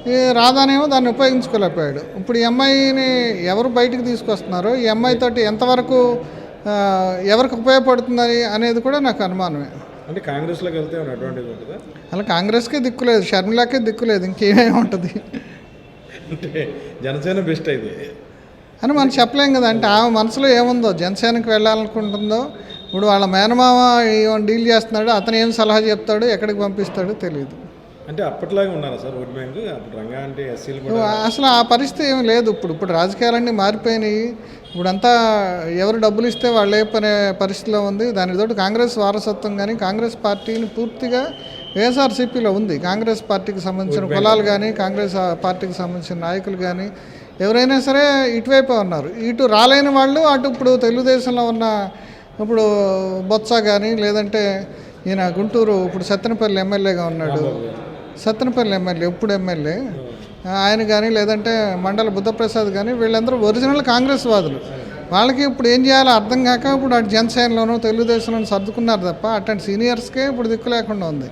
ఈ రాధానేమో దాన్ని ఉపయోగించుకోలేకపోయాడు. ఇప్పుడు ఈ అమ్మాయిని ఎవరు బయటికి తీసుకొస్తున్నారో ఈ అమ్మాయి తోటి ఎంతవరకు ఎవరికి ఉపయోగపడుతుందని అనేది కూడా నాకు అనుమానమే. అంటే కాంగ్రెస్లోకి వెళ్తే అడ్వాంటేజ్ ఉంటుందా? అలా కాంగ్రెస్కే దిక్కులేదు, షర్మిలాకే దిక్కులేదు, ఇంకేమేమి ఉంటుంది అంటే జనసేన బెస్ట్ అయితే అని మనం చెప్పలేం కదా. అంటే ఆమె మనసులో ఏముందో, జనసేనకి వెళ్ళాలనుకుంటుందో, ఇప్పుడు వాళ్ళ మేనమామ డీల్ చేస్తున్నాడు, అతను ఏం సలహా చెప్తాడు, ఎక్కడికి పంపిస్తాడో తెలియదు. అంటే అప్పట్లాగే ఉన్నారా సార్ ఓట్ బ్యాంక్? అప్పుడు రంగా అంటే ఎస్సీలు కూడా అసలు ఆ పరిస్థితి ఏమి లేదు. ఇప్పుడు రాజకీయాలన్నీ మారిపోయినాయి. ఇప్పుడంతా ఎవరు డబ్బులు ఇస్తే వాళ్ళు పనే పరిస్థితిలో ఉంది. దానితోటి కాంగ్రెస్ వారసత్వం కానీ కాంగ్రెస్ పార్టీని పూర్తిగా వైఎస్ఆర్సీపీలో ఉంది. కాంగ్రెస్ పార్టీకి సంబంధించిన కులాలు కానీ కాంగ్రెస్ పార్టీకి సంబంధించిన నాయకులు కానీ ఎవరైనా సరే ఇటువైపే ఉన్నారు. ఇటు రాలేని వాళ్ళు అటు ఇప్పుడు తెలుగుదేశంలో ఉన్న ఇప్పుడు బొత్స కానీ, లేదంటే ఈయన గుంటూరు ఇప్పుడు సత్తెనపల్లి ఎమ్మెల్యేగా ఉన్నాడు, సత్తెనపల్లి ఎమ్మెల్యే ఇప్పుడు ఎమ్మెల్యే ఆయన కానీ, లేదంటే మండల బుద్ధప్రసాద్ కానీ, వీళ్ళందరూ ఒరిజినల్ కాంగ్రెస్ వాదులు. వాళ్ళకి ఇప్పుడు ఏం చేయాలో అర్థం కాక ఇప్పుడు అటు జనసేనలోనూ తెలుగుదేశంలోనూ సర్దుకున్నారు తప్ప అట్లాంటి సీనియర్స్కే ఇప్పుడు దిక్కు లేకుండా ఉంది.